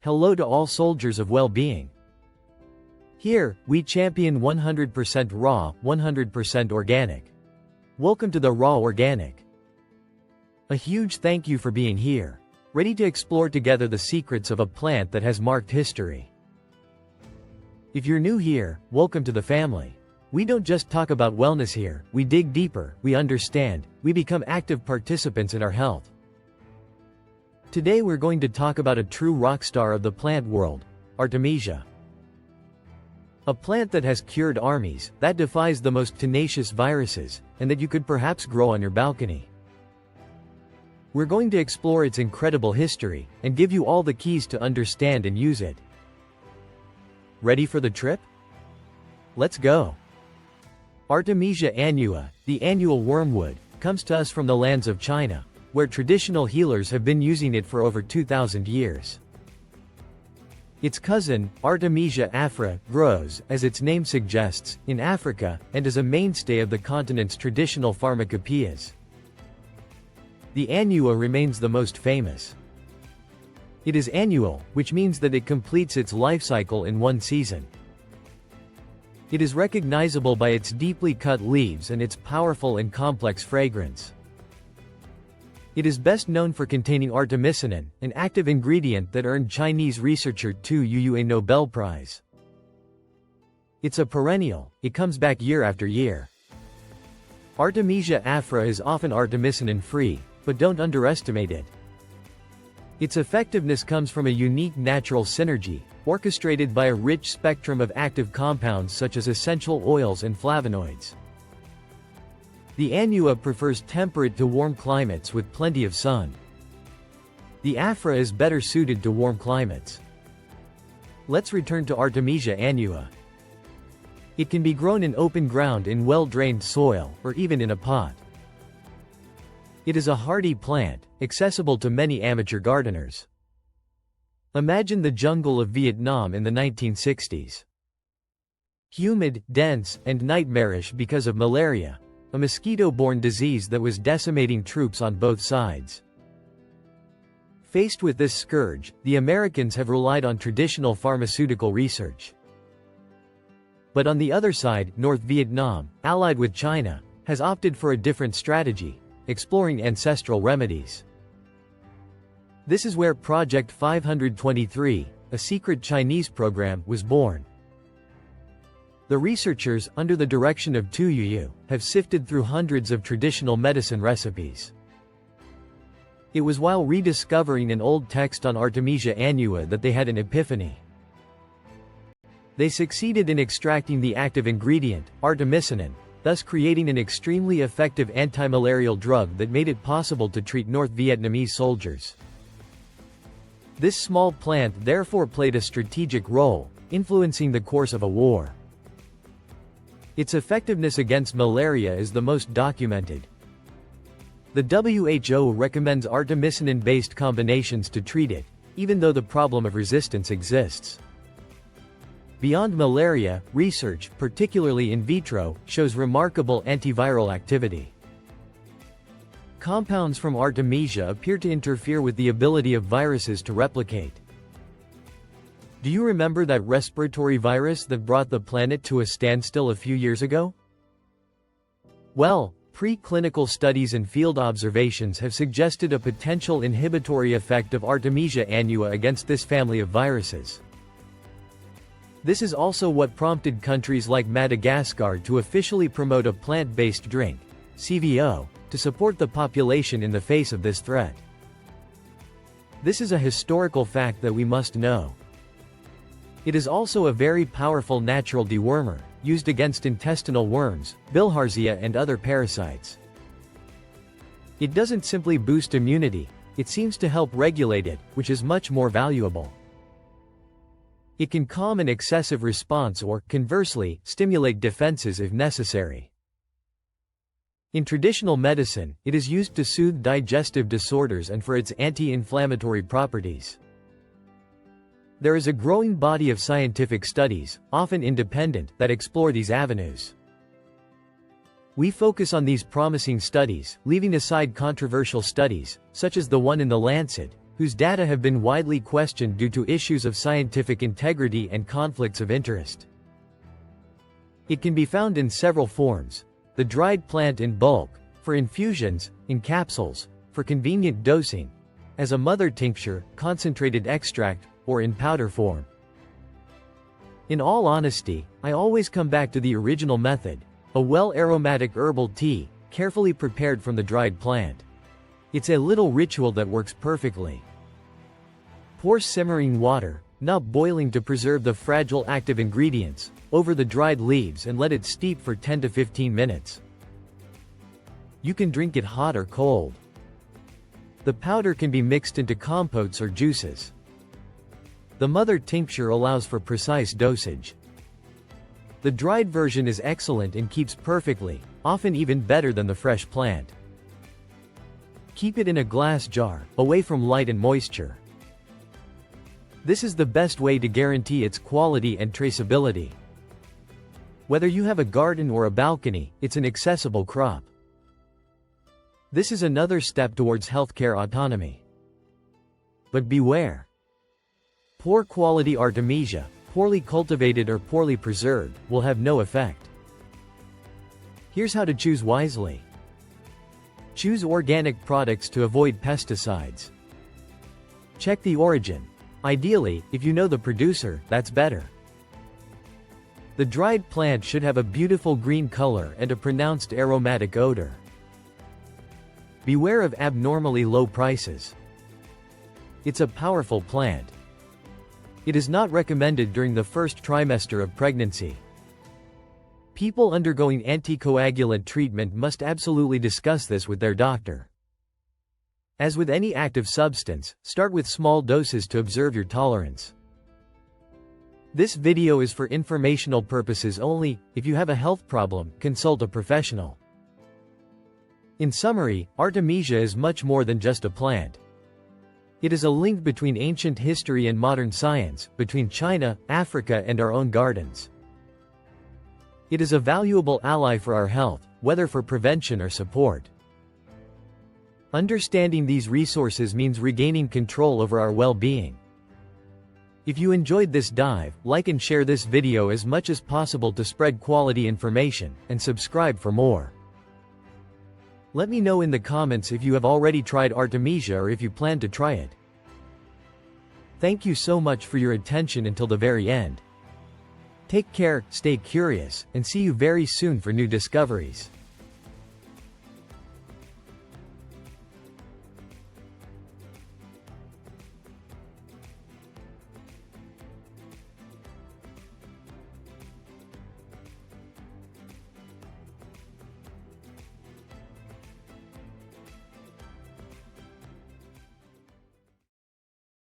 Hello to all soldiers of well-being. Here, we champion 100% raw, 100% organic. Welcome to the Raw Organic. A huge thank you for being here, ready to explore together the secrets of a plant that has marked history. If you're new here, welcome to the family. We don't just talk about wellness here, we dig deeper, we understand, we become active participants in our health. Today we're going to talk about a true rock star of the plant world, Artemisia. A plant that has cured armies, that defies the most tenacious viruses, and that you could perhaps grow on your balcony. We're going to explore its incredible history, and give you all the keys to understand and use it. Ready for the trip? Let's go! Artemisia annua, the annual wormwood, comes to us from the lands of China, where traditional healers have been using it for over 2,000 years. Its cousin, Artemisia afra, grows, as its name suggests, in Africa, and is a mainstay of the continent's traditional pharmacopoeias. The annua remains the most famous. It is annual, which means that it completes its life cycle in one season. It is recognizable by its deeply cut leaves and its powerful and complex fragrance. It is best known for containing artemisinin, an active ingredient that earned Chinese researcher Tu Youyou a Nobel Prize. It's a perennial, it comes back year after year. Artemisia afra is often artemisinin-free, but don't underestimate it. Its effectiveness comes from a unique natural synergy, orchestrated by a rich spectrum of active compounds such as essential oils and flavonoids. The annua prefers temperate to warm climates with plenty of sun. The afra is better suited to warm climates. Let's return to Artemisia annua. It can be grown in open ground in well-drained soil, or even in a pot. It is a hardy plant, accessible to many amateur gardeners. Imagine the jungle of Vietnam in the 1960s. Humid, dense, and nightmarish because of malaria, a mosquito-borne disease that was decimating troops on both sides. Faced with this scourge, the Americans have relied on traditional pharmaceutical research. But on the other side, North Vietnam, allied with China, has opted for a different strategy, exploring ancestral remedies. This is where Project 523, a secret Chinese program, was born. The researchers, under the direction of Tu Youyou, have sifted through hundreds of traditional medicine recipes. It was while rediscovering an old text on Artemisia annua that they had an epiphany. They succeeded in extracting the active ingredient, artemisinin, thus creating an extremely effective anti-malarial drug that made it possible to treat North Vietnamese soldiers. This small plant therefore played a strategic role, influencing the course of a war. Its effectiveness against malaria is the most documented. The WHO recommends artemisinin-based combinations to treat it, even though the problem of resistance exists. Beyond malaria, research, particularly in vitro, shows remarkable antiviral activity. Compounds from Artemisia appear to interfere with the ability of viruses to replicate. Do you remember that respiratory virus that brought the planet to a standstill a few years ago? Well, preclinical studies and field observations have suggested a potential inhibitory effect of Artemisia annua against this family of viruses. This is also what prompted countries like Madagascar to officially promote a plant-based drink, CVO, to support the population in the face of this threat. This is a historical fact that we must know. It is also a very powerful natural dewormer, used against intestinal worms, bilharzia and other parasites. It doesn't simply boost immunity, it seems to help regulate it, which is much more valuable. It can calm an excessive response or, conversely, stimulate defenses if necessary. In traditional medicine, it is used to soothe digestive disorders and for its anti-inflammatory properties. There is a growing body of scientific studies, often independent, that explore these avenues. We focus on these promising studies, leaving aside controversial studies, such as the one in The Lancet, whose data have been widely questioned due to issues of scientific integrity and conflicts of interest. It can be found in several forms: the dried plant in bulk, for infusions, in capsules, for convenient dosing, as a mother tincture, concentrated extract, or in powder form. In all honesty, I always come back to the original method, a well-aromatic herbal tea, carefully prepared from the dried plant. It's a little ritual that works perfectly. Pour simmering water, not boiling to preserve the fragile active ingredients, over the dried leaves and let it steep for 10 to 15 minutes. You can drink it hot or cold. The powder can be mixed into compotes or juices. The mother tincture allows for precise dosage. The dried version is excellent and keeps perfectly, often even better than the fresh plant. Keep it in a glass jar, away from light and moisture. This is the best way to guarantee its quality and traceability. Whether you have a garden or a balcony, it's an accessible crop. This is another step towards healthcare autonomy. But beware. Poor quality Artemisia, poorly cultivated or poorly preserved, will have no effect. Here's how to choose wisely. Choose organic products to avoid pesticides. Check the origin. Ideally, if you know the producer, that's better. The dried plant should have a beautiful green color and a pronounced aromatic odor. Beware of abnormally low prices. It's a powerful plant. It is not recommended during the first trimester of pregnancy. People undergoing anticoagulant treatment must absolutely discuss this with their doctor. As with any active substance, start with small doses to observe your tolerance. This video is for informational purposes only. If you have a health problem, consult a professional. In summary, Artemisia is much more than just a plant. It is a link between ancient history and modern science, between China, Africa, and our own gardens. It is a valuable ally for our health, whether for prevention or support. Understanding these resources means regaining control over our well-being. If you enjoyed this dive, like and share this video as much as possible to spread quality information, and subscribe for more. Let me know in the comments if you have already tried Artemisia or if you plan to try it. Thank you so much for your attention until the very end. Take care, stay curious, and see you very soon for new discoveries.